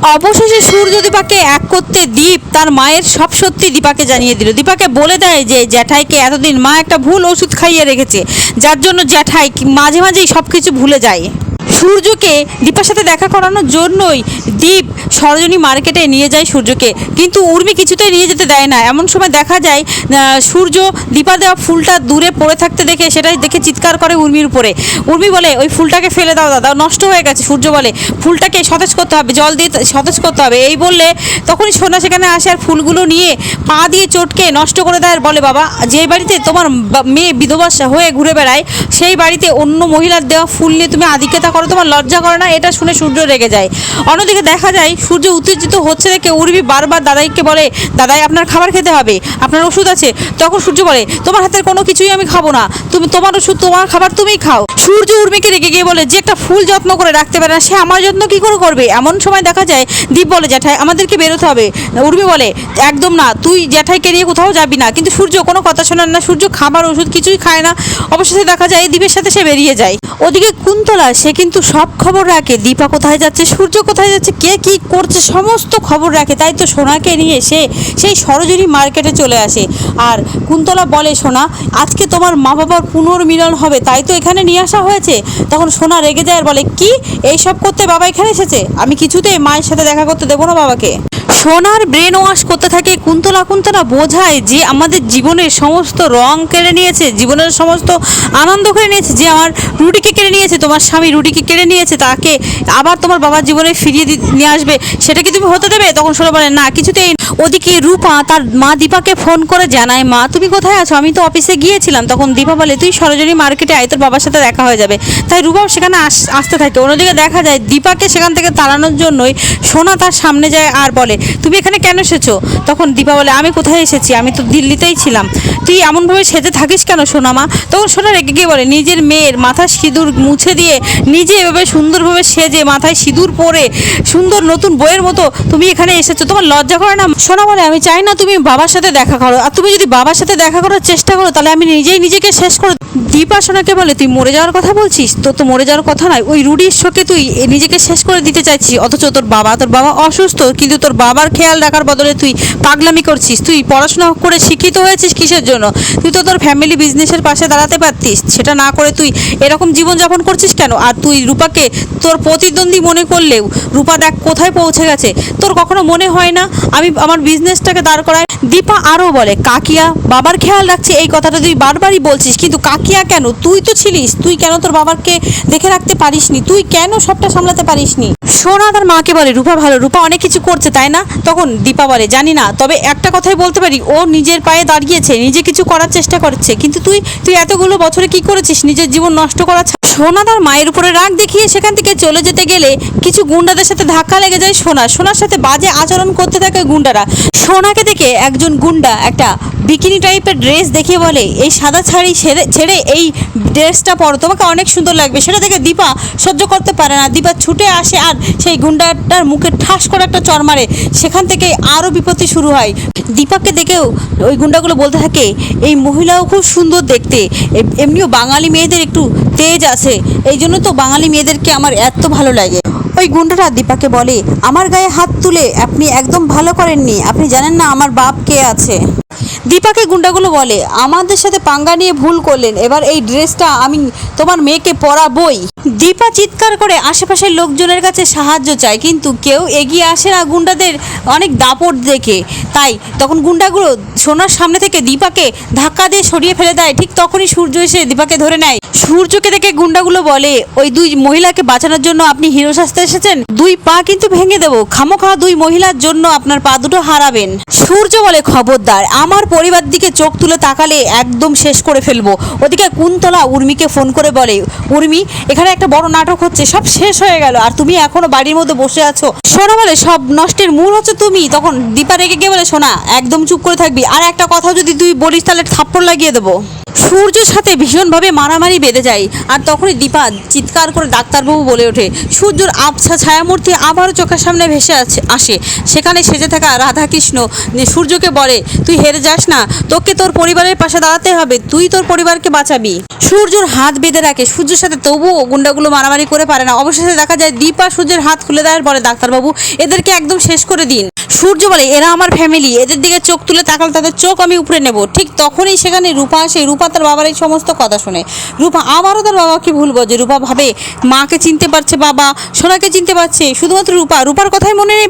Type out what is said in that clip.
অবশেষে সূর্য দীপাকে এক করতে দীপ তার মায়ের সব সত্যি দীপাকে জানিয়ে দিল। দীপাকে বলে দেয় যে জ্যাঠাইকে এতদিন মা একটা ভুল ওষুধ খাইয়ে রেখেছে, যার জন্য জ্যাঠাই মাঝে মাঝেই সব কিছু ভুলে যায়। সূর্যকে দীপার সাথে দেখা করানোর জন্যই দীপ সরোজিনী মার্কেটে নিয়ে যায় সূর্যকে, কিন্তু উর্মি কিছুতেই নিয়ে যেতে দেয় না। এমন সময় দেখা যায় সূর্য দীপা দেওয়া ফুলটা দূরে পড়ে থাকতে দেখে সেটাই দেখে চিৎকার করে উর্মির উপরে। উর্মি বলে ওই ফুলটাকে ফেলে দাও দাদা, নষ্ট হয়ে গেছে। সূর্য বলে ফুলটাকে সতেজ করতে হবে, জল দিয়ে সতেজ করতে হবে। এই বললে তখনই সোনা সেখানে আসে আর ফুলগুলো নিয়ে পা দিয়ে চটকে নষ্ট করে দেয় আর বলে বাবা, যে বাড়িতে তোমার মেয়ে বিধবা হয়ে ঘুরে বেড়ায় সেই বাড়িতে অন্য মহিলার দেওয়া ফুল নিয়ে তুমি আধিক্যতা করো, তোমার লজ্জা করে না? এটা শুনে সূর্য রেগে যায়। অন্যদিকে দেখা যায় সূর্য উত্তেজিত হচ্ছে দেখে উর্মি বারবার দাদাইকে বলে দাদাই আপনার খাবার খেতে হবে, আপনার ওষুধ আছে। তখন সূর্য বলে তোমার হাতের কোনো কিছুই আমি খাবো না, তুমি তোমার ওষুধ তোমার খাবার তুমিই খাও। সূর্য উর্মিকে রেগে গিয়ে বলে যে একটা ফুল যত্ন করে রাখতে পারে না সে আমার যত্ন কি করে করবে। এমন সময় দেখা যায় দীপ বলে জ্যাঠাই আমাদেরকে বেরোতে হবে। উর্মি বলে একদম না, তুই জ্যাঠাইকে নিয়ে কোথাও যাবি না। কিন্তু সূর্য কোনো কথা শোনার না, সূর্য খাবার ওষুধ কিছুই খায় না। অবশেষে দেখা যায় দীপের সাথে সে বেরিয়ে যায়। ওদিকে কুন্তলা সে কিন্তু সব খবর রাখে, দীপা কোথায় যাচ্ছে, সূর্য কোথায় যাচ্ছে, কে কি করছে সমস্ত খবর রাখে। তাই তো সোনাকে নিয়ে সে সেই সরোজিনী মার্কেটে চলে আসে। আর কুন্তলা বলে সোনা আজকে তোমার মা বাবার পুনর্মিলন হবে, তাই তো এখানে নিয়ে আসা হয়েছে। তখন সোনা রেগে যায় আর বলে কি এইসব করতে বাবা এখানে এসেছে, আমি কিছুতেই মায়ের সাথে দেখা করতে দেবো না বাবাকে। সোনার ব্রেন ওয়াশ করতে থাকে কুন্তলা। কুন্তলা বোঝায় যে আমাদের জীবনের সমস্ত রং কেড়ে নিয়েছে, জীবনের সমস্ত আনন্দ কেড়ে নিয়েছে, যে আমার রুটিকে কেড়ে নিয়েছে, তোমার স্বামী রুটিকে কেড়ে নিয়েছে, তাকে আবার তোমার বাবার জীবনে ফিরিয়ে নিয়ে আসবে, সেটা কি তুমি হতে দেবে? তখন সোনা বলে না কিছুতেই। ওদিকে রূপা তার মা দীপাকে ফোন করে জানায় মা তুমি কোথায় আছো, আমি তো অফিসে গিয়েছিলাম। তখন দীপা বলে তুই সরোজিনী মার্কেটে আয়, তোর বাবার সাথে দেখা হয়ে যাবে। তাই রূপাও সেখানে আসতে থাকে। অন্যদিকে দেখা যায় দীপাকে সেখান থেকে তাড়ানোর জন্যই সোনা তার সামনে যায় আর বলে তুমি এখানে কেন এসেছো? তখন দীপা বলে আমি কোথায় এসেছি, আমি তো দিল্লিতেই ছিলাম, তুই এমনভাবে সেজে থাকিস কেন সোনা মা? তখন সোনা রেগে গিয়ে বলে নিজের মেয়ের মাথায় সিঁদুর মুছে দিয়ে নিজে এভাবে সুন্দরভাবে সেজে মাথায় সিঁদুর পরে সুন্দর নতুন বইয়ের মতো তুমি এখানে এসেছো, তোমার লজ্জা করে না? সোনা বলে আমি চাই না তুমি বাবার সাথে দেখা করো, আর তুমি যদি বাবার সাথে দেখা করার চেষ্টা করো তাহলে আমি নিজেই নিজেকে শেষ করো। দীপা সোনাকে বলে তুই মরে যাওয়ার কথা বলছিস, তোর তো মরে যাওয়ার কথা নয়, ওই রুডির শোকে তুই নিজেকে শেষ করে দিতে চাইছিস। অথচ তোর বাবা অসুস্থ, কিন্তু তোর বাবার খেয়াল রাখার বদলে তুই পাগলামি করছিস। তুই পড়াশোনা করে শিক্ষিত হয়েছিস কিসের জন্য? তুই তো তোর ফ্যামিলি বিজনেসের পাশে দাঁড়াতে পারতিস, সেটা না করে তুই এরকম জীবনযাপন করছিস কেন? আর তুই রূপাকে তোর প্রতিদ্বন্দ্বী মনে করলেও রূপা দেখ কোথায় পৌঁছে গেছে, তোর কখনো মনে হয় না আমি আমার বিজনেসটাকে দাঁড় করাই? দীপা আরও বলে কাকিয়া বাবার খেয়াল রাখছে, এই কথাটা তুই বারবারই বলছিস, কিন্তু কাকিয়া কেন? তুই তো ছিলিস, তুই কেন তোর বাবাকে দেখে রাখতে পারিসনি? তুই কেন সবটা সামলাতে পারিসনি? সোনা তার মাকে বলে রূপা ভালো, রূপা অনেক কিছু করছে তাই না? তখন দীপা বলে জানি না, তবে একটা কথাই বলতে পারি ও নিজের পায়ে দাঁড়িয়েছে, নিজে কিছু করার চেষ্টা করছে, কিন্তু তুই এতগুলো বছরে কি করেছিস নিজের জীবন নষ্ট করা? সোনা তার মায়ের উপরে রাগ দেখিয়ে সেখান থেকে চলে যেতে গেলে কিছু গুন্ডাদের সাথে ধাক্কা লেগে যায় সোনার সাথে বাজে আচরণ করতে থাকে গুন্ডারা। সোনাকে দেখে একজন গুন্ডা একটা বিকিনি টাইপের ড্রেস দেখিয়ে বলে এই সাদা শাড়ি ছেড়ে এই ড্রেসটা পরো, তোমাকে অনেক সুন্দর লাগবে। সেটা দেখে দীপা সহ্য করতে পারে না, দীপা ছুটে আসে আর সেই গুন্ডাটার মুখে ঠাস করে একটা চড় মারে। সেখান থেকে আরও বিপত্তি শুরু হয়। দীপাকে দেখেও ওই গুন্ডাগুলো বলতে থাকে এই মহিলাও খুব সুন্দর দেখতে, এমনিও বাঙালি মেয়েদের একটু তেজ আছে, এই জন্য তো বাঙালি মেয়েদেরকে আমার এত ভালো লাগে। ওই গুন্ডারা দীপাকে বলে আমার গায়ে হাত তুলে আপনি একদম ভালো করেননি, আপনি জানেন না আমার বাপ কে আছে। দীপাকে গুন্ডাগুলো বলে আমাদের সাথে পাঙ্গা নিয়ে ভুল করলেন, এবার এই ড্রেসটা আমি তোমার মেয়েকে পরাবই। দীপা চিৎকার করে আশেপাশের লোকজনের কাছে সাহায্য চায়, কিন্তু কেউ এগিয়ে আসে না গুন্ডাদের অনেক দাপট দেখে। তাই তখন গুন্ডাগুলো সোনার সামনে থেকে দীপাকে ধাক্কা দিয়ে সরিয়ে ফেলে দেয়। ঠিক তখনই সূর্য এসে দীপাকে ধরে নেয়। সূর্যকে দেখে গুন্ডাগুলো বলে ওই দুই মহিলাকে বাঁচানোর জন্য আপনি হিরো সাজতে এসেছেন, দুই পা কিন্তু ভেঙে দেবো, খামোখা দুই মহিলার জন্য আপনার পা দুটো হারাবেন। সূর্য বলে খবরদার, আমার পরিবার দিকে চোখ তুলে তাকালে একদম শেষ করে ফেলবো। ওদিকে কুন্তলা উর্মিকে ফোন করে বলে উর্মি এখানে একটা বড় নাটক হচ্ছে, সব শেষ হয়ে গেল আর তুমি এখনো বাড়ির মধ্যে বসে আছো। সোনা বলে সব নষ্টের মূল হচ্ছে তুমি। তখন দীপা রেগে গিয়ে বলে সোনা একদম চুপ করে থাকবি, আর একটা কথা যদি তুই বলিস তাহলে থাপ্পড় লাগিয়ে দেবো। সূর্যর সাথে ভীষণভাবে মারামারি বেঁধে যায়। আর তখনই দীপা চিৎকার করে ডাক্তারবাবু বলে ওঠে। সূর্যর আবছা ছায়ামূর্তি আবারও চোখের সামনে ভেসে আসে। সেখানে সেজে থাকা রাধাকৃষ্ণ সূর্যকে বলে, তুই হেরে যাস না, তোকে তোর পরিবারের পাশে দাঁড়াতে হবে, তুই তোর পরিবারকে বাঁচাবি। সূর্যর হাত বেঁধে রাখে সূর্যের সাথে, তবুও গুন্ডাগুলো মারামারি করে পারে না। অবশেষে দেখা যায় দীপা সূর্যের হাত খুলে দেওয়ার পরে, ডাক্তারবাবু এদেরকে একদম শেষ করে দিন। সূর্য বলে, এরা আমার ফ্যামিলি, এদের দিকে চোখ তুলে তাকালে তাদের চোখ আমি উপড়ে নেব। ঠিক তখনই সেখানে রূপা আসে। রূপা তার বাবার এই সমস্ত কথা শুনে রূপা আবারও তার বাবাকে ভুল বোঝে। রূপা ভাবে মাকে চিনতে পারছে, বাবা সোনাকে চিনতে পারছে, শুধুমাত্র রূপার কথাই মনে নেই।